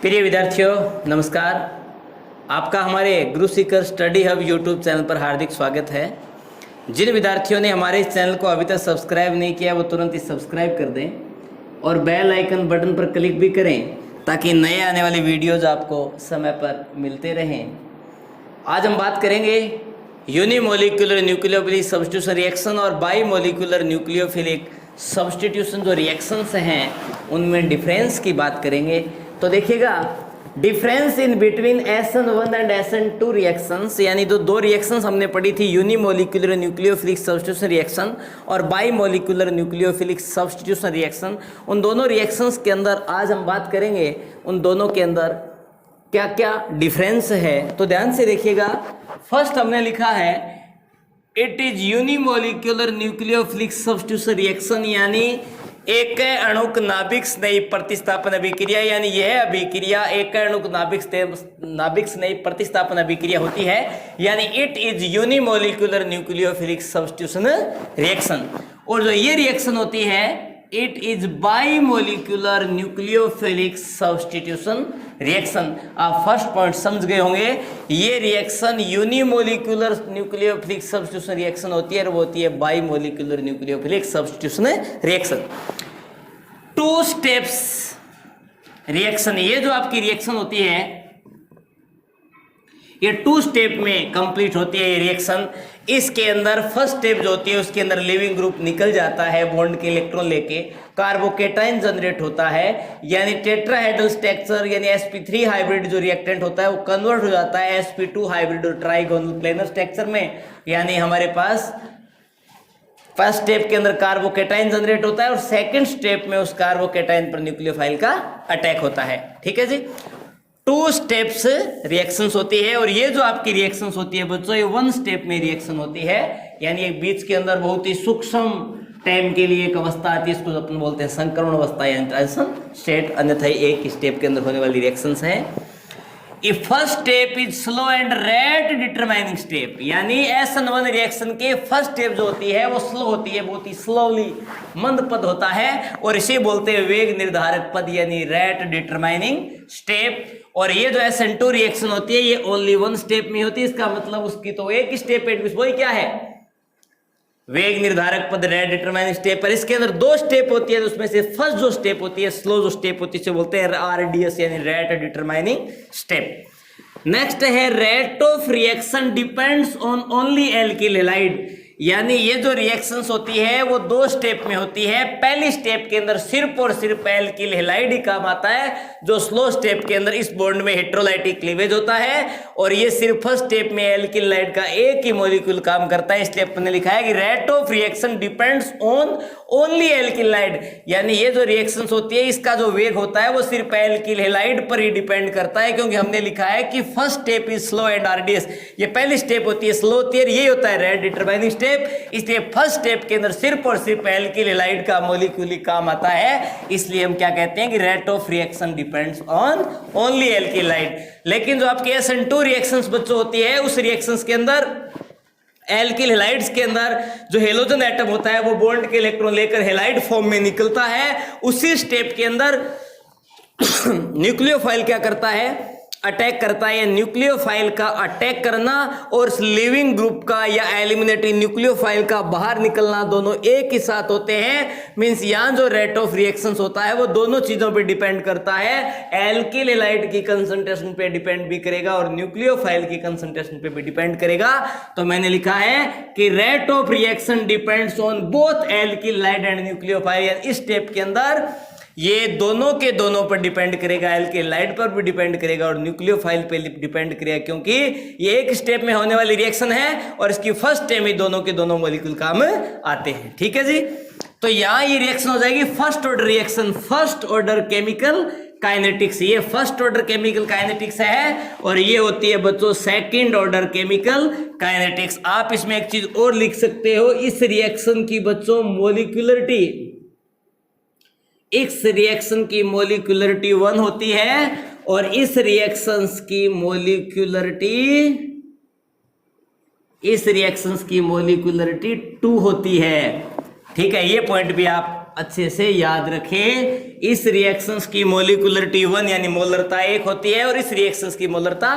प्रिय विद्यार्थियों नमस्कार। आपका हमारे गुरु Sikar study hub YouTube channel पर हार्दिक स्वागत है। जिन विद्यार्थियों ने हमारे इस चैनल को अभी तक सब्सक्राइब नहीं किया वो तुरंत ही सब्सक्राइब कर दें और बेल आइकन बटन पर क्लिक भी करें ताकि नए आने वाली वीडियोज़ आपको समय पर मिलते रहें। आज हम बात करेंगे यूनिमोलिकुलर न्यूक्लियोफिलिक सब्स्टिट्यूशन रिएक्शन और बाई मोलिकुलर न्यूक्लियोफिलिक सब्स्टिट्यूशन जो रिएक्शंस हैं उनमें डिफरेंस की बात करेंगे। तो देखिएगा, difference in between SN1 and SN2 reactions, यानी दो रिएक्शंस हमने पढ़ी थी, यूनिमोलिकुलर न्यूक्लियोफिलिक सब्स्टिट्यूशन रिएक्शन और by molecular nucleophilic substitution reaction. उन दोनों रिएक्शंस के अंदर आज हम बात करेंगे उन दोनों के अंदर क्या क्या डिफरेंस है। तो ध्यान से देखिएगा, फर्स्ट हमने लिखा है it is unimolecular nucleophilic substitution reaction, यानी एक अणुक नाभिक स्नेही प्रतिस्थापन अभिक्रिया, यानी यह अभिक्रिया एक अणुक नाभिक स्नेही प्रतिस्थापन अभिक्रिया होती है, यानी it is unimolecular nucleophilic substitution reaction. और जो ये रिएक्शन होती है it is by molecular nucleophilic substitution reaction. आप फर्स्ट पॉइंट समझ गए होंगे, ये reaction unimolecular nucleophilic substitution reaction होती है और वो होती है by molecular nucleophilic substitution reaction. Two steps reaction, ये जो आपकी रिएक्शन होती है ये 2 स्टेप में कंप्लीट होती है ये रिएक्शन। इसके अंदर फर्स्ट स्टेप जो होती है उसके अंदर लिविंग ग्रुप निकल जाता है बॉन्ड के इलेक्ट्रॉन लेके, कार्बोकेटाइन जनरेट होता है, यानी टेट्राहेड्रल स्ट्रक्चर यानी sp3 हाइब्रिड जो रिएक्टेंट होता है वो कन्वर्ट हो जाता है sp2 हाइब्रिड और ट्राइगोनल प्लेनर स्ट्रक्चर में। यानी हमारे पास फर्स्ट स्टेप के अंदर कार्बोकेटाइन जनरेट होता है और सेकंड स्टेप में उस कार्बोकेटाइन पर न्यूक्लियोफाइल का अटैक होता है। ठीक है जी, 2 स्टेप्स रिएक्शंस होती है और ये जो आपकी रिएक्शंस होती है बच्चों ये 1 स्टेप में रिएक्शन होती है, यानी एक बीच के अंदर बहुत ही सूक्ष्म टाइम के लिए एक अवस्था आती है, इसको अपन बोलते हैं संक्रमण अवस्था यानी ट्रांजिशन स्टेट, अन्यथा एक स्टेप के अंदर होने वाली रिएक्शंस हैं। If first step is slow and rate determining step, यानी SN1 रिएक्शन के फर्स्ट स्टेप जो होती है वो स्लो होती है, बहुत ही स्लोली मंद पद होता है और इसे बोलते हैं वेग निर्धारक पद यानी रेट डिटरमाइनिंग स्टेप। और ये जो SN2 रिएक्शन होती है ये ओनली 1 स्टेप में होती है, इसका मतलब उसकी तो एक स्टेप है, वही क्या है वेग निर्धारक पद रेट डिटरमाइनिंग स्टेप। पर इसके अंदर 2 स्टेप होती है, तो उसमें से फर्स्ट जो स्टेप होती है स्लो जो स्टेप होती है उसे बोलते हैं RDS यानी रेट डिटरमाइनिंग स्टेप। नेक्स्ट है rate of reaction depends on only alkyl halide, यानी ये जो रिएक्शंस होती है वो 2 स्टेप में होती है। पहली स्टेप के अंदर सिर्फ और सिर्फ एल्किल हैलाइड ही काम आता है, जो स्लो स्टेप के अंदर इस बॉन्ड में हेटेरोलाइटिक क्लीवेज होता है और ये सिर्फ फर्स्ट स्टेप में एल्किल हैलाइड का एक ही मॉलिक्यूल काम करता है। इसलिए अपन ने लिखा है कि rate of reaction depends on only alkyl halide, यानी ये जो रिएक्शंस होती है इसका जो वेग होता है वो सिर्फ एल्किल हैलाइड पर ही डिपेंड करता है, क्योंकि हमने लिखा है कि first step is slow and RDS, ये पहली स्टेप होती है स्लो होती है, ये होता है रेट डिटरमाइनिंग स्टेप। इसलिए फर्स्ट स्टेप के अंदर सिर्फ और सिर्फ एल्किल हैलाइड का मॉलिक्यूल ही काम आता है, इसलिए हम क्या कहते हैं कि rate of reaction depends on only alkyl halide. लेकिन जो आपके SN2 रिएक्शंस बच्चों होती है उस रिएक्शंस के अंदर एल्किल हैलाइड्स के अंदर जो हेलोजन एटम होता है वो बॉन्ड के इलेक्ट्रॉन लेकर हैलाइड फॉर्म में निकलता है। उसी स्टेप के अंदर न्यूक्लियोफाइल क्या करता है अटैक करता है। न्यूक्लियोफाइल का अटैक करना और लिविंग ग्रुप का या एलिमिनेटिंग न्यूक्लियोफाइल का बाहर निकलना दोनों एक ही साथ होते हैं। मींस यहां जो रेट ऑफ रिएक्शंस होता है वो दोनों चीजों पे डिपेंड करता है, एल्किल हैलाइड की कंसंट्रेशन पे डिपेंड भी करेगा और न्यूक्लियोफाइल की कंसंट्रेशन पे भी डिपेंड करेगा। तो मैंने लिखा है कि rate of reaction depends on both alkyl halide and nucleophile. इस स्टेप के अंदर ये दोनों के दोनों पर डिपेंड करेगा, एल्किल हैलाइड पर भी डिपेंड करेगा और न्यूक्लियोफाइल पे डिपेंड करेगा, क्योंकि ये एक स्टेप में होने वाली रिएक्शन है और इसकी फर्स्ट स्टेप में दोनों के दोनों मॉलिक्यूल काम आते हैं। ठीक है जी, तो यहां ये रिएक्शन हो जाएगी first order reaction, first order chemical kinetics. ये फर्स्ट ऑर्डर केमिकल काइनेटिक्स है और ये होती है बच्चों सेकंड ऑर्डर केमिकल काइनेटिक्स। आप इसमें एक चीज और लिख सकते हो, इस रिएक्शन की बच्चों मोलिकुलरिटी, इस रिएक्शन की मोलिकुलरिटी 1 होती है और इस रिएक्शंस की मोलिकुलरिटी 2 होती है। ठीक है, ये पॉइंट भी आप अच्छे से याद रखें। इस रिएक्शंस की मोलिकुलरिटी 1 यानी मोलरता 1 होती है और इस रिएक्शंस की मोलरता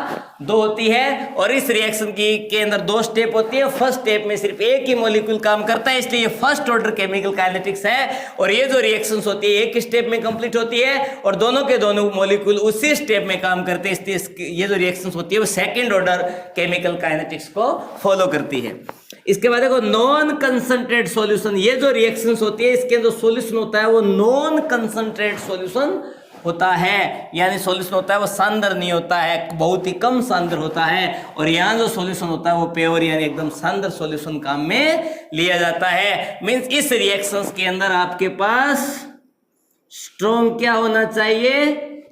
2 होती है। और इस रिएक्शन की के अंदर 2 स्टेप होती है। फर्स्ट स्टेप में सिर्फ एक ही मॉलिक्यूल काम करता है, इसलिए फर्स्ट ऑर्डर केमिकल काइनेटिक्स है। और ये जो रिएक्शंस होती है एक स्टेप में कंप्लीट होती है और दोनों के दोनों मॉलिक्यूल उसी स्टेप में काम करते हैं, इसलिए ये जो रिएक्शंस होती है वो सेकंड ऑर्डर केमिकल काइनेटिक्स को फॉलो करती है। इसके बाद देखो नॉन कंसंट्रेट सॉल्यूशन, ये जो रिएक्शंस होती है इसके अंदर सॉल्यूशन होता है वो नॉन कंसंट्रेट सॉल्यूशन होता है, यानी सॉल्यूशन होता है वो सांद्र नहीं होता है, बहुत ही कम सांद्र होता है। और यहाँ जो सॉल्यूशन होता है वो प्योर यानी एकदम सांद्र सॉल्यूशन काम में लिया जाता है। मींस इस रिएक्शंस के अंदर आपके पास स्ट्रॉन्ग क्या होना चाहिए,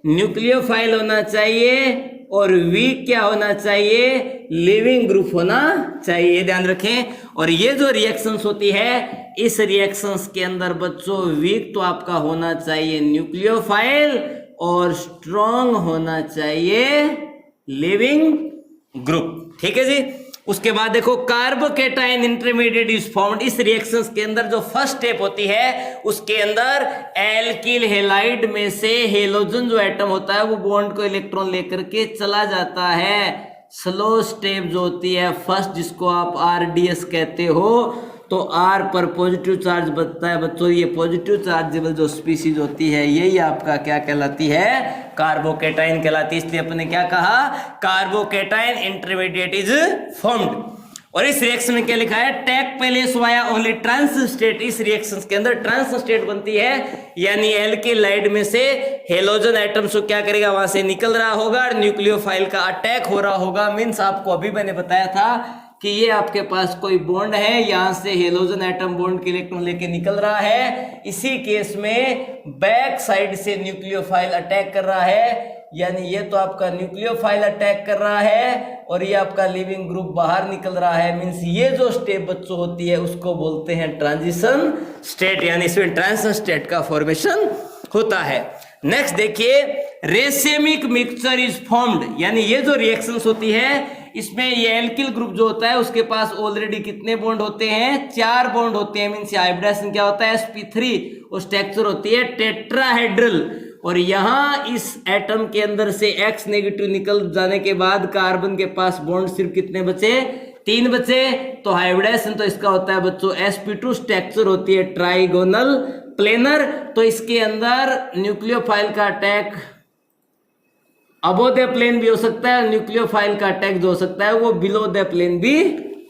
न्यूक्लियोफाइल होना चाहिए और वीक क्या होना चाहिए, लिविंग ग्रुप होना चाहिए, ध्यान रखें। और ये जो रिएक्शंस होती है इस रिएक्शंस के अंदर बच्चों वीक तो आपका होना चाहिए न्यूक्लियोफाइल और स्ट्रॉन्ग होना चाहिए लिविंग ग्रुप, ठीक है जी। उसके बाद देखो कार्बोकेटाइन इंटरमीडिएट इज फॉर्म्ड, इस रिएक्शंस के अंदर जो फर्स्ट स्टेप होती है उसके अंदर एल्किल हैलाइड में से हेलोजन जो एटम होता है वो बॉन्ड को इलेक्ट्रॉन लेकर के चला जाता है। स्लो स्टेप जो होती है फर्स्ट, जिसको आप आरडीएस कहते हो, तो आर पर पॉजिटिव चार्ज बनता है बच्चों। ये पॉजिटिव चार्जेबल जो स्पीसीज होती है यही आपका क्या कहलाती है, कार्बोकेटाइन कहलाती है। इसलिए अपने क्या कहा, कार्बोकेटाइन इंटरमीडिएट इज फॉर्म्ड। और इस रिएक्शन में क्या लिखा है, take place via only trans state, इस रिएक्शन के अंदर ट्रांस स्टेट बनती है, यानी एल्किल हैलाइड में से हेलोजन एटम को क्या करेगा, वहां से निकल रहा होगा और न्यूक्लियोफाइल का अटैक हो रहा होगा। मीन्स आपको अभी मैंने बताया था कि ये आपके पास कोई बॉन्ड है, यहां से हेलोजन एटम बॉन्ड के इलेक्ट्रॉन लेके निकल रहा है, इसी केस में बैक साइड से न्यूक्लियोफाइल अटैक कर रहा है, यानी ये तो आपका न्यूक्लियोफाइल अटैक कर रहा है और ये आपका लिविंग ग्रुप बाहर निकल रहा है। मींस ये जो स्टेप बच्चों होती है उसको बोलते हैं ट्रांजिशन स्टेट, यानी इसमें ट्रांजिशन स्टेट का फॉर्मेशन होता है। नेक्स्ट देखिए, रेसेमिक मिक्सचर इज फॉर्म्ड, यानी ये जो रिएक्शंस होती है इसमें ये एल्किल ग्रुप जो होता है उसके पास ऑलरेडी कितने बॉन्ड होते हैं, 4 बॉन्ड होते हैं। मींस हाइब्रिडाइजेशन क्या होता है, sp3 और स्ट्रक्चर होती है टेट्राहेड्रल। और यहां इस एटम के अंदर से X नेगेटिव निकल जाने के बाद कार्बन के पास बॉन्ड सिर्फ कितने बचे, 3 बचे। तो हाइब्रिडाइजेशन तो इसका होता है बच्चों sp2, स्ट्रक्चर होती है ट्राइगोनल प्लेनर। तो इसके अंदर न्यूक्लियोफाइल का अटैक अबोव द प्लेन भी हो सकता है, न्यूक्लियोफाइल का अटैक जो हो सकता है वो बिलो द प्लेन भी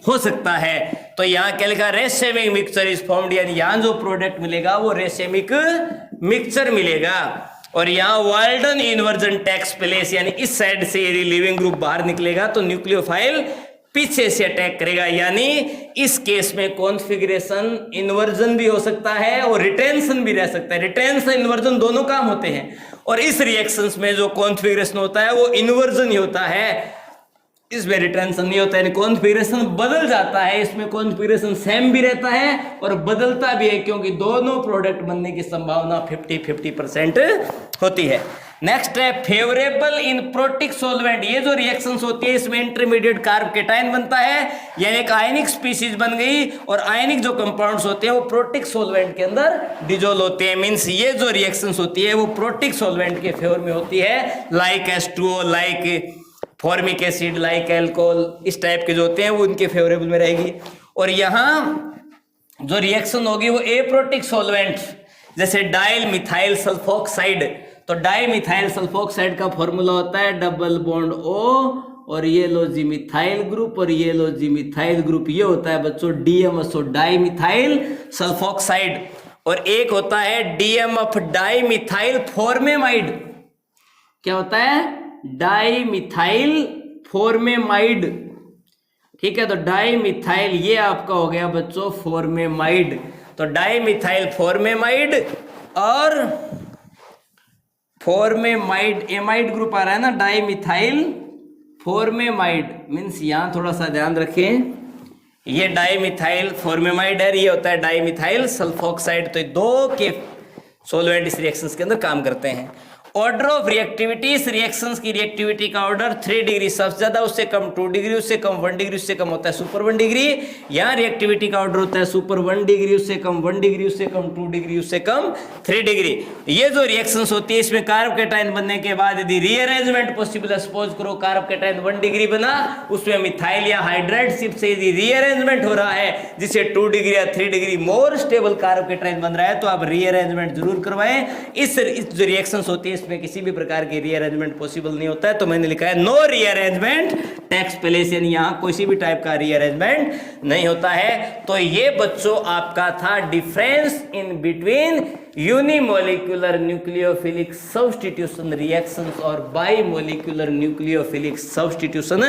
हो सकता है। तो यहाँ क्या लिखा, रेसेमिक मिक्सचर इज फॉर्म्ड, यानी यहाँ जो प्रोडक्ट मिलेगा वो रेसेमिक मिक्सचर मिलेगा। और यहाँ वाल्डन इन्वर्जन टेक्स प्लेस, यानी इस साइड से यदि लिविंग ग्रुप बाहर निकलेगा तो न्यूक्लियोफाइल पीछे से अटैक करेगा, यानी इस केस में कॉन्फ़िगरेशन इन्वर्जन भी हो सकता है और रिटेंशन भी रह सकता है। रिटेंशन इन्वर्जन दोनों काम होते हैं और इस रिएक्शंस में जो कॉन्फ़िगरेशन होता है वो इन्वर्जन ही होता है, इसमें रिटेंशन नहीं होता है, कॉन्फ़िगरेशन बदल जाता है। इसमें कॉन्फ़िगरेशन सेम भी रहता है और बदलता भी है, क्योंकि दोनों प्रोडक्ट बनने की संभावना 50-50% होती है। नेक्स्ट है फेवरेबल इन प्रोटिक सॉल्वेंट, ये जो रिएक्शंस होती है इसमें इंटरमीडिएट कार्बोकेटाइन बनता है, यानी एक आयनिक स्पीसीज बन गई और आयनिक जो कंपाउंड्स होते हैं वो प्रोटिक सॉल्वेंट के अंदर डिजोल्व होते हैं। मींस ये जो रिएक्शंस होती है वो प्रोटिक सॉल्वेंट के फेवर में होती है, like H2O, like formic acid, like alcohol, इस टाइप के जो होते हैं वो उनके फेवरेबल में रहेगी। और यहाँ जो रिएक्शन होगी वो एप्रोटिक सॉल्वेंट, जैसे डाइल मिथाइल सल्फोक्साइड, तो डाई मिथाइल सल्फोक्साइड का फॉर्मूला होता है डबल बॉन्ड O और ये लो जी मिथाइल ग्रुप और ये लो जी मिथाइल ग्रुप, ये होता है बच्चों DMSO डाई मिथाइल सल्फोक्साइड। और एक होता है DMF डाई मिथाइल फॉर्मेमाइड, क्या होता है, डाई मिथाइल फॉर्मेमाइड, ठीक है। तो डाई मिथाइल ये आपका हो गया बच्चों फॉर्मेमाइड, तो डाई मिथाइल फॉर्मेमाइड और फॉर्मेमाइड, एमाइड ग्रुप आ रहा है ना, डाई मिथाइल फॉर्मेमाइड। मीन्स यहाँ थोड़ा सा ध्यान रखें, ये डाई मिथाइल फॉर्मेमाइड है, ये होता है डाई मिथाइल सल्फोक्साइड। तो 2 के सॉल्वेंट इस रिएक्शंस के अंदर काम करते हैं। ऑर्डर ऑफ रिएक्टिविटी, इस रिएक्शंस की रिएक्टिविटी का ऑर्डर 3 डिग्री, सबसे ज्यादा उससे कम 2 डिग्री, उससे कम 1 डिग्री, उससे कम होता है सुपर 1 डिग्री। यहाँ रिएक्टिविटी का ऑर्डर होता है सुपर 1 डिग्री, उससे कम 1 डिग्री, उससे कम 2 डिग्री, उससे कम 3 डिग्री। ये जो रिएक्शंस होती है इसमें कार्बोकेटाइन बनने के बाद यदि रीअरेंजमेंट पॉसिबल है, सपोज करो कार्बोकेटाइन 1 डिग्री बना, उसमें मिथाइल या हाइड्राइड शिप से यदि रीअरेंजमेंट हो रहा है जिससे 2 डिग्री या 3 डिग्री मोर स्टेबल कार्बोकेटाइन बन रहा है, तो आप रीअरेंजमेंट जरूर करवाएं। इस जो रिएक्शंस होती है इसमें किसी भी प्रकार की रीअरेंजमेंट पॉसिबल नहीं होता है, तो मैंने लिखा है नो रीअरेंजमेंट टेक्स प्लेस, यानी यहां किसी भी टाइप का रीअरेंजमेंट नहीं होता है। तो ये बच्चों आपका था difference in between unimolecular nucleophilic substitution reactions और बाइमोलिकुलर न्यूक्लियोफिलिक सब्स्टिट्यूशन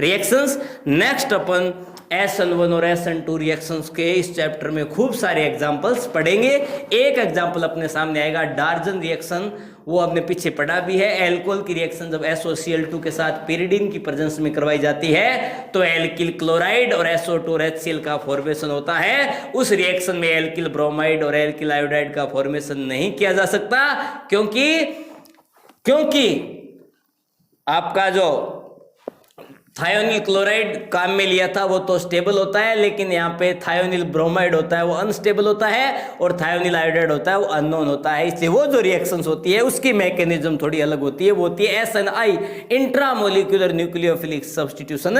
रिएक्शंस। नेक्स्ट अपन SN1 और SN2 रिएक्शंस के इस चैप्टर में खूब सारे एग्जांपल्स पढ़ेंगे। एक एग्जांपल अपने सामने आएगा डार्जन रिएक्शन, वो हमने पीछे पढ़ा भी है। एल्कोहल की रिएक्शन जब SOCl2 के साथ pyridine की प्रेजेंस में करवाई जाती है तो एल्किल क्लोराइड और SO2 और HCl का फॉर्मेशन होता है। उस रिएक्शन में एल्किल ब्रोमाइड और एल्किल आयोडाइड का फॉर्मेशन नहीं किया जा सकता, क्योंकि आपका जो थायोनिल क्लोराइड काम में लिया था वो तो स्टेबल होता है, लेकिन यहाँ पे थायोनिल ब्रोमाइड होता है वो अनस्टेबल होता है और थायोनिल आयोडाइड होता है वो अननोन होता है। इसलिए वो जो रिएक्शंस होती है उसकी मैकेनिज्म थोड़ी अलग होती है, वो होती है SNI intramolecular nucleophilic substitution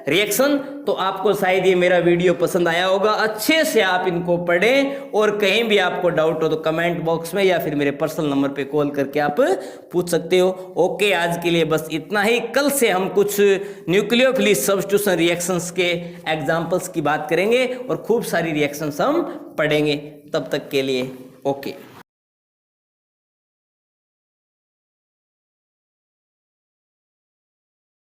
reaction. तो आपको शायद ये मेरा वीडियो पसंद आया होगा, अच्छे से आप इनको पढ़ें और कहीं भी आपको डाउट हो तो कमेंट बॉक्स में या फिर मेरे पर्सनल नंबर पे कॉल करके आप पूछ सकते हो। ओके, आज के लिए बस इतना ही। कल से हम कुछ न्यूक्लियोफिलिक सब्स्टिट्यूशन रिएक्शंस के एग्जांपल्स की बात करेंगे और खूब सारी रिएक्शंस हम पढ़ेंगे। तब तक के लिए ओके।